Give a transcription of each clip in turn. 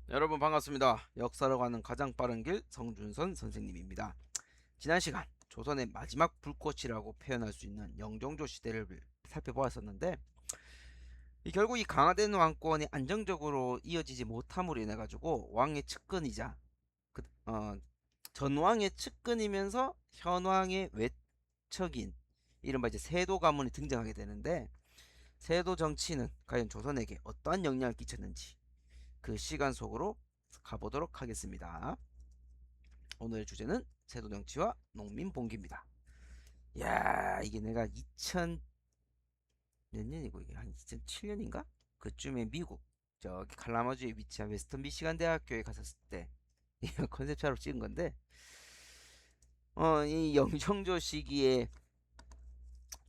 여러분 반갑습니다. 역사로 가는 가장 빠른 길 성준선 선생님입니다. 지난 시간 조선의 마지막 불꽃이라고 표현할 수 있는 영종조 시대를 살펴보았었는데 결국 이 강화된 왕권이 안정적으로 이어지지 못함으로 인해 가지고 왕의 측근이자 그, 전왕의 측근이면서 현왕의 외척인 이른바 이제 세도 가문이 등장하게 되는데, 세도 정치는 과연 조선에게 어떠한 영향을 끼쳤는지 그 시간 속으로 가보도록 하겠습니다. 오늘의 주제는 세도 정치와 농민 봉기입니다. 야, 이게 내가 2000 몇 년이고, 이게 한 2007년인가? 그쯤에 미국 저기 칼라마주에 위치한 웨스턴 미시간 대학교에 갔었을 때 이 컨셉차로 찍은 건데, 이 영종조 시기의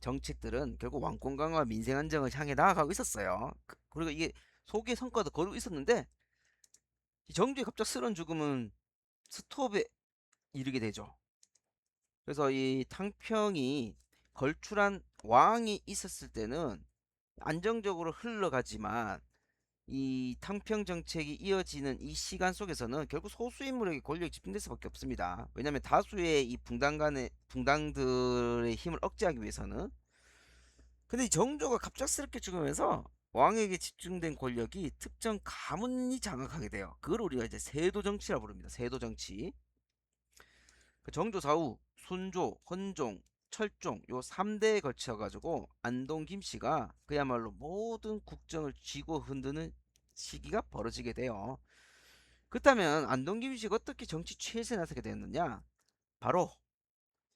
정책들은 결국 왕권 강화, 민생 안정을 향해 나아가고 있었어요. 그리고 이게 소기의 성과도 거두고 있었는데, 이 정주의 갑작스런 죽음은 스톱에 이르게 되죠. 그래서 이 탕평이 걸출한 왕이 있었을 때는 안정적으로 흘러가지만, 이 탕평 정책이 이어지는 이 시간 속에서는 결국 소수 인물에게 권력이 집중될 수밖에 없습니다. 왜냐하면 다수의 이 붕당들의 힘을 억제하기 위해서는. 근데 이 정조가 갑작스럽게 죽으면서 왕에게 집중된 권력이 특정 가문이 장악하게 돼요. 그걸 우리가 이제 세도 정치라 부릅니다. 세도 정치. 그 정조 사후 순조, 헌종, 철종 요 3대에 걸쳐 가지고 안동 김씨가 그야말로 모든 국정을 쥐고 흔드는 시기가 벌어지게 돼요. 그렇다면 안동 김씨가 어떻게 정치 최세에 나서게 되었느냐? 바로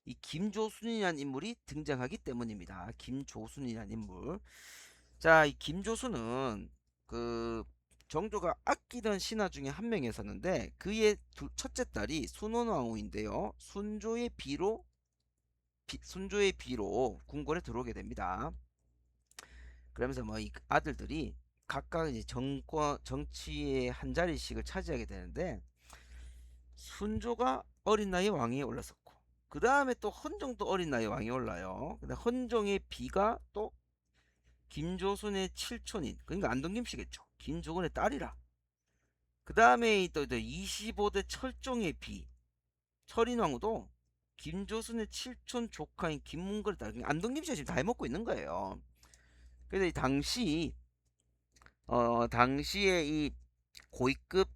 이 김조순이라는 인물이 등장하기 때문입니다. 김조순이라는 인물. 자, 이 김조순은 그 정조가 아끼던 신하 중에 한 명이었었는데, 그의 첫째 딸이 순원왕후인데요. 순조의 비로 궁궐에 들어오게 됩니다. 그러면서 뭐 이 아들들이 각각 이제 정치의 한 자리씩을 차지하게 되는데, 순조가 어린 나이에 왕위에 올랐었고, 그 다음에 또 헌종도 어린 나이에 왕위에 올라요. 근데 헌종의 비가 또 김조순의 칠촌인, 그러니까 안동김 씨겠죠. 김조근의 딸이라. 그 다음에 또 25대 철종의 비 철인왕후도 김조순의 칠촌 조카인 김문걸의 딸, 그러니까 안동김 씨가 지금 다 해먹고 있는 거예요. 그래서 이 당시에 이 고위급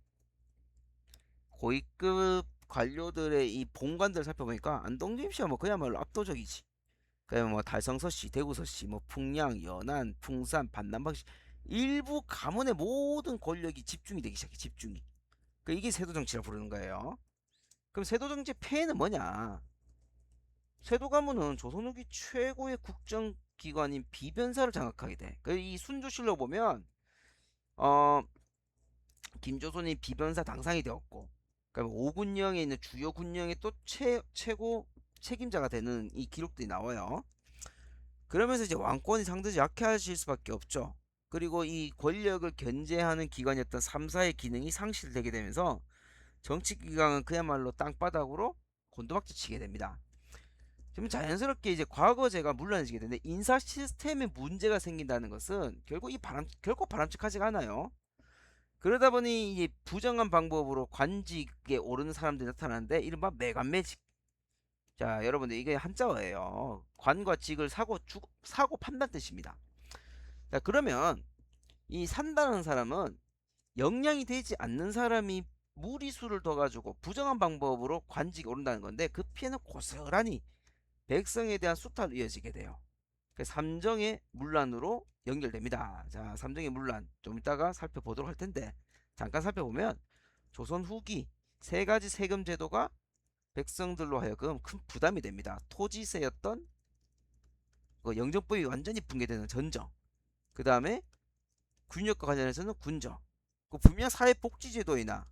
고위급 관료들의 이 본관들을 살펴보니까 안동김 씨가 뭐 그야말로 압도적이지. 그냥 뭐 달성서씨, 대구서씨, 뭐 풍량, 연안, 풍산, 반남박씨, 일부 가문의 모든 권력이 집중이 되기 시작해. 집중이. 이게 세도정치라 부르는 거예요. 그럼 세도정치의 폐해는 뭐냐? 세도 가문은 조선 후기 최고의 국정기관인 비변사를 장악하게 돼. 이 순조실로 보면 어 김조선이 비변사 당상이 되었고, 그러니까 오군령에 있는 주요 군령의 또 최고 책임자가 되는 이 기록들이 나와요. 그러면서 이제 왕권이 상대적으로 약해질 수밖에 없죠. 그리고 이 권력을 견제하는 기관이었던 3사의 기능이 상실되게 되면서 정치기강은 그야말로 땅바닥으로 곤두박질 치게 됩니다. 좀 자연스럽게 이제 과거제가 문란해지게 되는데, 인사 시스템에 문제가 생긴다는 것은 결국 결코 바람직하지가 않아요. 그러다 보니 이제 부정한 방법으로 관직에 오르는 사람들이 나타나는데, 이른바 매관매직. 자, 여러분들 이게 한자어예요. 관과 직을 사고 판단 뜻입니다. 자, 그러면 이 산다는 사람은 역량이 되지 않는 사람이 무리수를 둬 가지고 부정한 방법으로 관직에 오른다는 건데, 그 피해는 고스란히 백성에 대한 수탈로 이어지게 돼요. 그 삼정의 문란으로 연결됩니다. 자, 삼정의 문란 좀 이따가 살펴보도록 할 텐데, 잠깐 살펴보면 조선 후기 세 가지 세금 제도가 백성들로 하여금 큰 부담이 됩니다. 토지세였던 그 영정법이 완전히 붕괴되는 전정, 그 다음에 군역과 관련해서는 군정, 그 분명 사회복지제도이나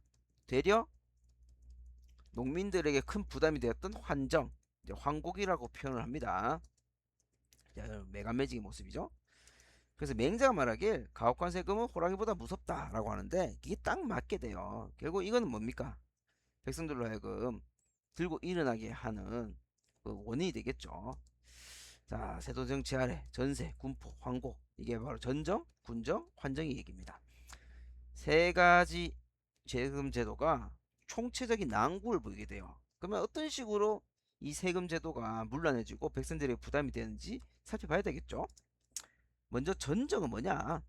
되려 농민들에게 큰 부담이 되었던 환정, 이제 황곡이라고 표현을 합니다. 매간매직의 모습이죠. 그래서 맹자가 말하길 가혹한 세금은 호랑이보다 무섭다라고 하는데, 이게 딱 맞게 돼요. 결국 이거는 뭡니까? 백성들로 하여금 들고 일어나게 하는 그 원인이 되겠죠. 자, 세도 정치 아래 전세, 군포, 황곡, 이게 바로 전정, 군정, 환정의 얘기입니다. 세 가지 세금 제도가 총체적인 난국을 보이게 돼요. 그러면 어떤 식으로 이 세금 제도가 문란해지고 백성들에게 부담이 되는지 살펴봐야 되겠죠. 먼저 전정은 뭐냐?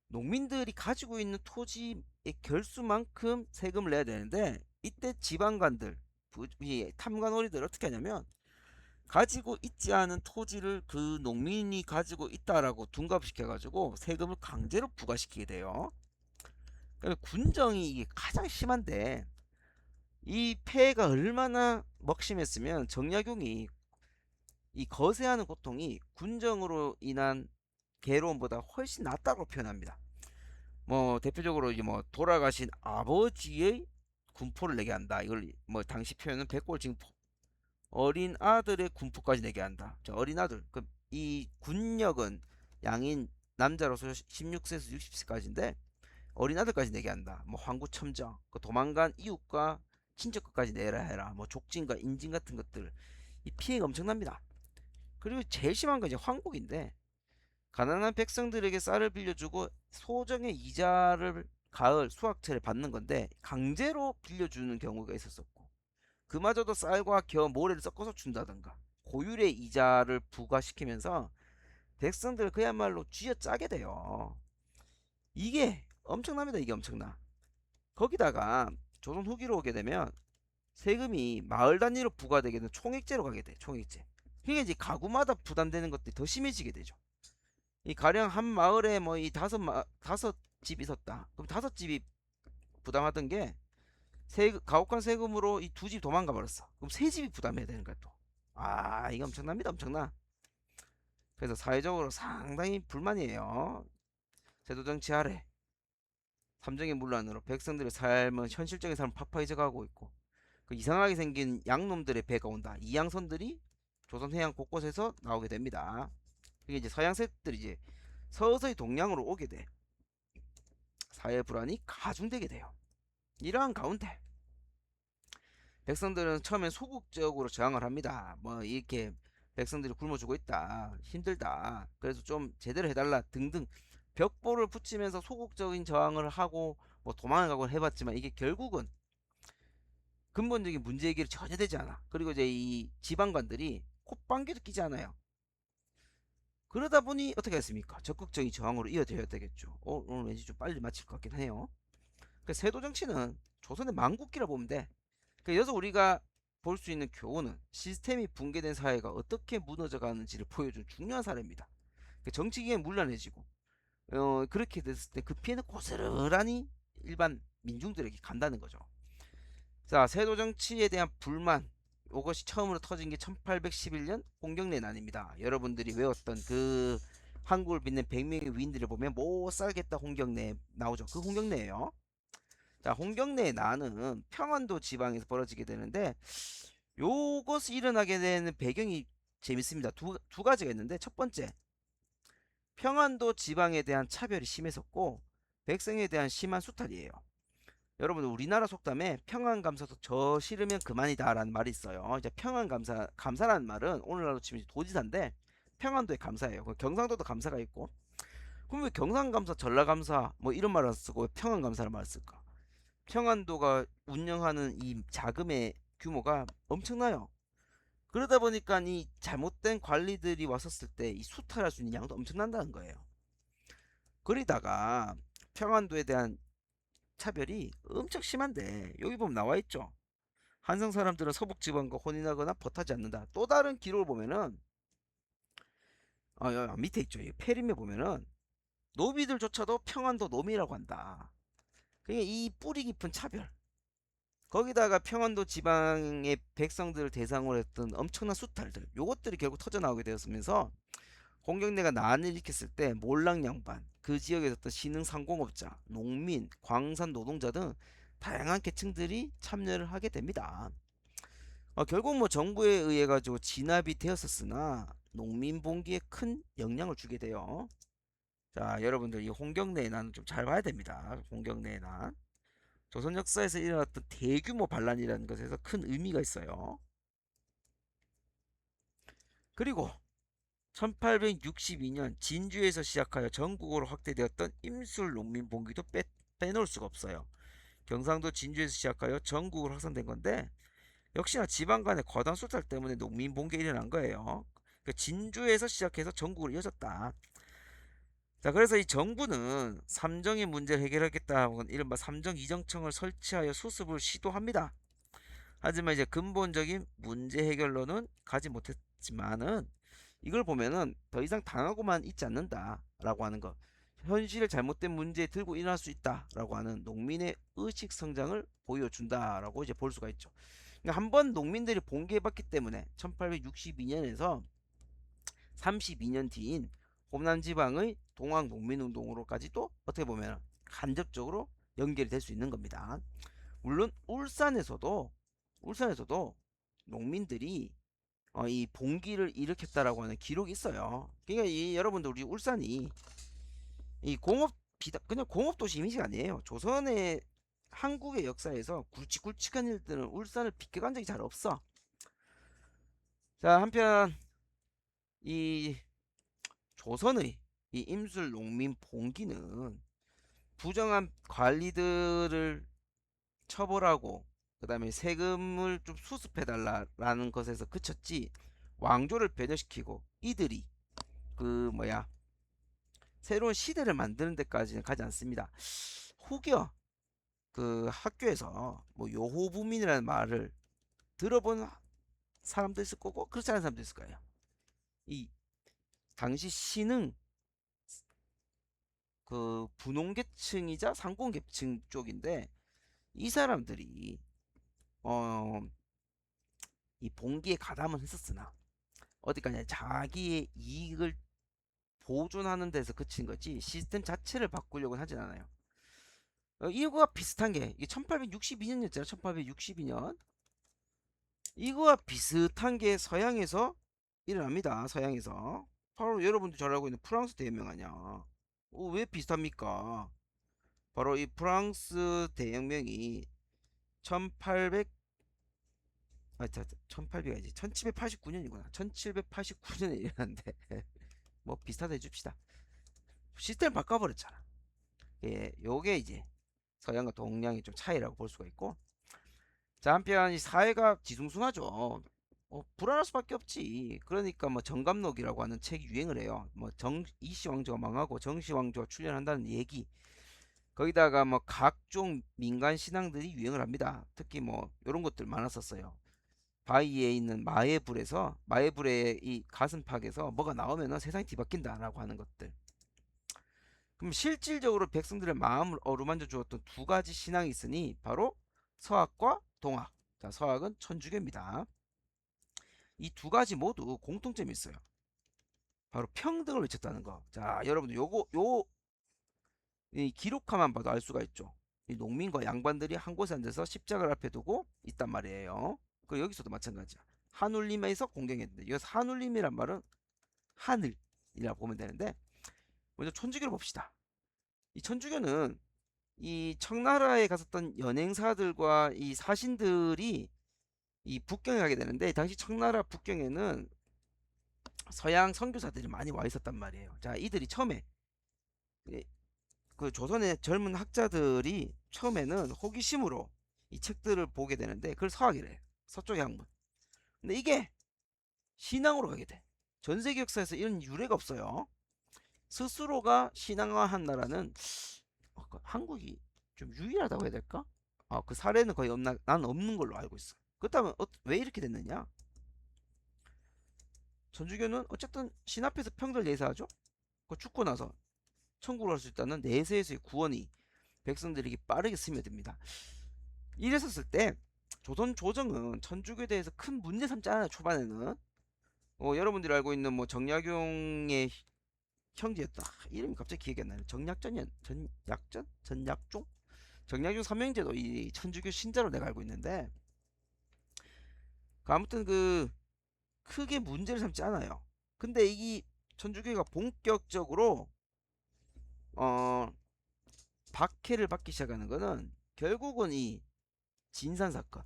농민들이 가지고 있는 토지의 결수만큼 세금을 내야 되는데, 이때 지방관들, 이 탐관오리들 어떻게 하냐면 가지고 있지 않은 토지를 그 농민이 가지고 있다라고 둔갑시켜 가지고 세금을 강제로 부과시키게 돼요. 그러면 군정이 이게 가장 심한데, 이 폐해가 얼마나 먹심했으면 정약용이 이 거세하는 고통이 군정으로 인한 괴로움보다 훨씬 낫다고 표현합니다. 뭐 대표적으로 이제 뭐 돌아가신 아버지의 군포를 내게 한다. 이걸 뭐 당시 표현은 백골징포. 어린 아들의 군포까지 내게 한다. 자, 어린 아들. 그 이 군역은 양인 남자로서 16세에서 60세까지인데 어린 아들까지 내게 한다. 뭐 황구첨정, 그 도망간 이웃과 친척 것까지 내라 해라. 뭐 족진과 인진 같은 것들. 이 피해가 엄청납니다. 그리고 제일 심한 건 이제 황국인데, 가난한 백성들에게 쌀을 빌려주고 소정의 이자를 가을 수확철에 받는 건데 강제로 빌려주는 경우가 있었었고, 그마저도 쌀과 겨 모래를 섞어서 준다던가 고율의 이자를 부과시키면서 백성들을 그야말로 쥐어짜게 돼요. 이게 엄청납니다. 이게 엄청나. 거기다가 조선 후기로 오게 되면 세금이 마을 단위로 부과되게 되는 총액제로 가게 돼. 총액제. 그게 이제 가구마다 부담되는 것들이 더 심해지게 되죠. 이 가령 한 마을에 뭐 이 다섯 집이 있었다. 그럼 다섯 집이 부담하던 게 가혹한 세금으로 이 두 집 도망가 버렸어. 그럼 세 집이 부담해야 되는 거야 또. 아, 이거 엄청납니다. 엄청나. 그래서 사회적으로 상당히 불만이에요. 제도 정치 아래 삼정의 문란으로 백성들의 삶은 현실적인 삶은 팍팍해져 가고 있고, 그 이상하게 생긴 양놈들의 배가 온다. 이 양선들이 조선 해안 곳곳에서 나오게 됩니다. 이게 이제 서양 세력들이 이제 서서히 동양으로 오게 돼. 사회 불안이 가중되게 돼요. 이러한 가운데 백성들은 처음엔 소극적으로 저항을 합니다. 뭐 이렇게 백성들이 굶어 죽고 있다, 힘들다, 그래서 좀 제대로 해달라 등등 벽보를 붙이면서 소극적인 저항을 하고 뭐 도망을 가고 해봤지만, 이게 결국은 근본적인 문제 해결이 전혀 되지 않아. 그리고 이제 이 지방관들이 콧방귀도 끼지 않아요. 그러다 보니 어떻게 했습니까? 적극적인 저항으로 이어져야 되겠죠. 오늘 왠지 좀 빨리 마칠 것 같긴 해요. 그 세도 정치는 조선의 망국기라 보면 돼. 그래서 우리가 볼 수 있는 교훈은 시스템이 붕괴된 사회가 어떻게 무너져 가는지를 보여준 중요한 사례입니다. 그 정치기에 문란해지고 그렇게 됐을 때 그 피해는 고스란히 일반 민중들에게 간다는 거죠. 자, 세도 정치에 대한 불만, 이것이 처음으로 터진 게 1811년 홍경래난입니다. 여러분들이 외웠던 그 한국을 빛낸 100명의 위인들을 보면 못 살겠다 홍경래 나오죠. 그 홍경래예요. 자, 홍경래의 난은 평안도 지방에서 벌어지게 되는데, 요것이 일어나게 되는 배경이 재밌습니다. 두 가지가 있는데, 첫 번째, 평안도 지방에 대한 차별이 심했었고 백성에 대한 심한 수탈이에요. 여러분, 우리나라 속담에 평안감사도 저 싫으면 그만이다 라는 말이 있어요. 이제 감사라는 말은 오늘날로 치면 도지사인데 평안도의 감사예요. 경상도도 감사가 있고, 그럼 왜 경상감사, 전라감사 뭐 이런 말을 쓰고 평안감사라는 말을 쓸까? 평안도가 운영하는 이 자금의 규모가 엄청나요. 그러다 보니까 이 잘못된 관리들이 왔었을 때 이 수탈할 수 있는 양도 엄청난다는 거예요. 그러다가 평안도에 대한 차별이 엄청 심한데, 여기 보면 나와 있죠. 한성 사람들은 서북 지방과 혼인하거나 벗하지 않는다. 또 다른 기록을 보면은 밑에 있죠. 이 페림에 보면은 노비들조차도 평안도 노미라고 한다. 그게 이 뿌리 깊은 차별. 거기다가 평안도 지방의 백성들을 대상으로 했던 엄청난 수탈들, 요것들이 결국 터져 나오게 되었으면서 홍경래가 난을 일으켰을 때 몰락양반, 그 지역에 있었던 신흥상공업자, 농민, 광산 노동자 등 다양한 계층들이 참여를 하게 됩니다. 결국 뭐 정부에 의해 가지고 진압이 되었었으나 농민 봉기에 큰 영향을 주게 돼요. 자, 여러분들 이 홍경래의 난은 좀 잘 봐야 됩니다. 홍경래의 난. 조선 역사에서 일어났던 대규모 반란이라는 것에서 큰 의미가 있어요. 그리고 1862년 진주에서 시작하여 전국으로 확대되었던 임술 농민 봉기도 빼놓을 수가 없어요. 경상도 진주에서 시작하여 전국으로 확산된 건데 역시나 지방 간의 과다 수탈 때문에 농민 붕괴가 일어난 거예요. 그 진주에서 시작해서 전국으로 이어졌다. 자, 그래서 이 정부는 삼정의 문제를 해결하겠다고 이른바 삼정 이정청을 설치하여 수습을 시도합니다. 하지만 이제 근본적인 문제 해결로는 가지 못했지만은 이걸 보면은 더 이상 당하고만 있지 않는다라고 하는 거. 현실의 잘못된 문제에 들고 일어날 수 있다라고 하는 농민의 의식 성장을 보여준다라고 이제 볼 수가 있죠. 그러니까 한번 농민들이 봉기해봤기 때문에 1862년에서 32년 뒤인 호남 지방의 동학 농민운동으로까지도 어떻게 보면 간접적으로 연결이 될 수 있는 겁니다. 물론 울산에서도 농민들이 이 봉기를 일으켰다라고 하는 기록이 있어요. 그러니까 이 여러분들 우리 울산이 이 그냥 공업 도시 이미지가 아니에요. 조선의 한국의 역사에서 굵직굵직한 일들은 울산을 비껴간 적이 잘 없어. 자, 한편 이 조선의 이 임술 농민 봉기는 부정한 관리들을 처벌하고 그 다음에 세금을 좀 수습해달라는 것에서 그쳤지, 왕조를 변혁시키고 이들이 그 뭐야 새로운 시대를 만드는 데까지는 가지 않습니다. 혹여 그 학교에서 뭐 요호부민이라는 말을 들어본 사람도 있을 거고 그렇지 않은 사람도 있을 거예요. 이 당시 신흥 그 분홍계층이자 상공계층 쪽인데 이 사람들이 어 이 봉기에 가담은 했었으나 어디까지 자기의 이익을 보존하는 데서 그친 거지 시스템 자체를 바꾸려고 하진 않아요. 이거와 비슷한 게 이게 1862년이었잖아. 1862년 이거와 비슷한 게 서양에서 일어납니다. 서양에서 바로 여러분들 잘 알고 있는 프랑스 대혁명 아니야. 왜 비슷합니까? 바로 이 프랑스 대혁명이 1800 1800이 아니지 1789년이구나. 1789년에 일어났는데 뭐 비슷하다 해줍시다. 시스템을 바꿔버렸잖아. 예, 요게 이제 서양과 동양의 좀 차이라고 볼 수가 있고, 자, 한편 이 사회가 뒤숭숭하죠. 불안할 수밖에 없지. 그러니까 뭐 정감록이라고 하는 책이 유행을 해요. 뭐 이씨 왕조가 망하고 정씨 왕조가 출현한다는 얘기. 거기다가 뭐 각종 민간 신앙들이 유행을 합니다. 특히 뭐 이런 것들 많았었어요. 바위에 있는 마애불의 이 가슴팍에서 뭐가 나오면은 세상이 뒤바뀐다라고 하는 것들. 그럼 실질적으로 백성들의 마음을 어루만져 주었던 두 가지 신앙이 있으니 바로 서학과 동학. 자, 서학은 천주교입니다. 이 두 가지 모두 공통점이 있어요. 바로 평등을 외쳤다는 거. 자, 여러분들 이 기록화만 봐도 알 수가 있죠. 이 농민과 양반들이 한 곳에 앉아서 십자가를 앞에 두고 있단 말이에요. 그 여기서도 마찬가지야. 한울림에서 공경했는데 여기서 한울림이란 말은 하늘이라고 보면 되는데, 먼저 천주교를 봅시다. 이 천주교는 이 청나라에 갔었던 연행사들과 이 사신들이 이 북경에 가게 되는데, 당시 청나라 북경에는 서양 선교사들이 많이 와 있었단 말이에요. 자, 이들이 처음에 그 조선의 젊은 학자들이 처음에는 호기심으로 이 책들을 보게 되는데 그걸 서학이래. 서쪽의 학문. 근데 이게 신앙으로 가게 돼. 전 세계 역사에서 이런 유례가 없어요. 스스로가 신앙화한 나라는 한국이 좀 유일하다고 해야 될까? 그 사례는 거의 난 없는 걸로 알고 있어. 그렇다면 왜 이렇게 됐느냐? 천주교는 어쨌든 신 앞에서 평들 예사하죠. 그 죽고 나서 천국을 갈 수 있다는 내세에서의 구원이 백성들에게 빠르게 스며듭니다. 이랬었을 때 조선 조정은 천주교에 대해서 큰 문제 삼지 않아요. 초반에는 여러분들이 알고 있는 뭐 정약용의 형제였다. 이름이 갑자기 기억이 안 나네. 전약종? 정약용 삼형제도 이 천주교 신자로 내가 알고 있는데, 아무튼 그 크게 문제를 삼지 않아요. 근데 이 천주교가 본격적으로 어 박해를 받기 시작하는 거는 결국은 이 진산 사건.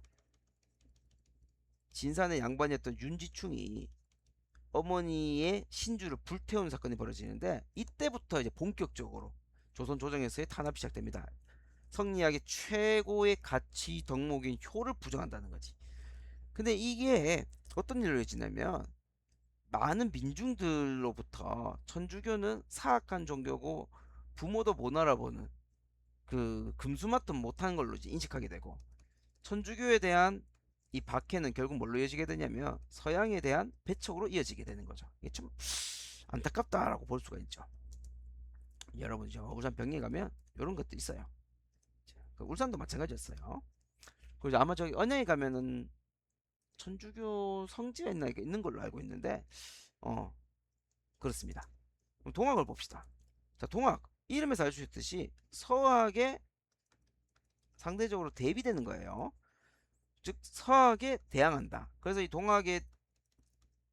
진산의 양반이었던 윤지충이 어머니의 신주를 불태우는 사건이 벌어지는데, 이때부터 이제 본격적으로 조선 조정에서의 탄압이 시작됩니다. 성리학의 최고의 가치 덕목인 효를 부정한다는 거지. 근데 이게 어떤 일로 이어지냐면 많은 민중들로부터 천주교는 사악한 종교고 부모도 못 알아보는 그 금수맞도 못하는 걸로 이제 인식하게 되고, 천주교에 대한 이 박해는 결국 뭘로 이어지게 되냐면 서양에 대한 배척으로 이어지게 되는 거죠. 이게 좀 안타깝다라고 볼 수가 있죠. 여러분 저 울산 병에 가면 이런 것도 있어요. 그 울산도 마찬가지였어요. 그리고 아마 저기 언양에 가면은 천주교 성지가 있는 걸로 알고 있는데, 어 그렇습니다. 그럼 동학을 봅시다. 자, 동학 이름에서 알 수 있듯이 서학에 상대적으로 대비되는 거예요. 즉 서학에 대항한다. 그래서 이 동학의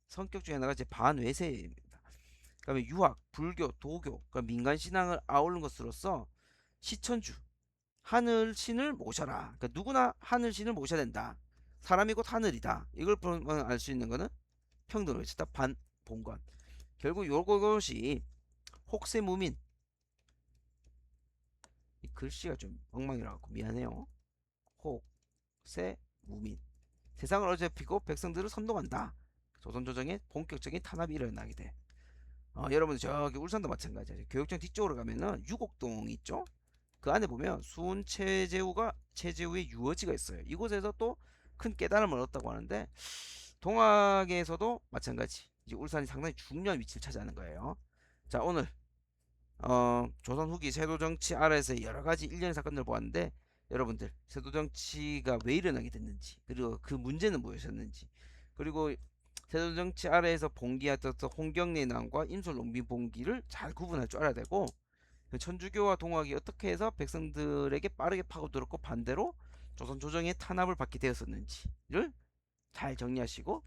성격 중에 하나가 이제 반외세입니다. 그다음에 유학, 불교, 도교, 그러니까 민간 신앙을 아우른 것으로서 시천주, 하늘신을 모셔라. 그러니까 누구나 하늘신을 모셔야 된다. 사람이 곧 하늘이다. 이걸 보면 알 수 있는 거는 평등을 외쳤다. 반본관. 결국 요것이 혹세무민. 이 글씨가 좀 엉망이라고 미안해요. 혹세무민. 세상을 어지럽히고 백성들을 선동한다. 조선조정의 본격적인 탄압이 일어나게 돼. 여러분 저기 울산도 마찬가지예요. 교육청 뒤쪽으로 가면은 유곡동이 있죠. 그 안에 보면 수훈 최재우의 유어지가 있어요. 이곳에서 또 큰 깨달음을 얻었다고 하는데, 동학에서도 마찬가지. 이제 울산이 상당히 중요한 위치를 차지하는 거예요. 자, 오늘 조선 후기 세도 정치 아래에서 여러 가지 일련의 사건들을 보았는데, 여러분들 세도 정치가 왜 일어나게 됐는지, 그리고 그 문제는 무엇이었는지, 그리고 세도 정치 아래에서 봉기했던 홍경래난과 임솔농민 봉기를 잘 구분할 줄 알아야 되고, 천주교와 동학이 어떻게 해서 백성들에게 빠르게 파고들었고 반대로 조선 조정의 탄압을 받게 되었었는지를 잘 정리하시고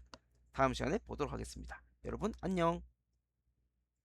다음 시간에 보도록 하겠습니다. 여러분 안녕.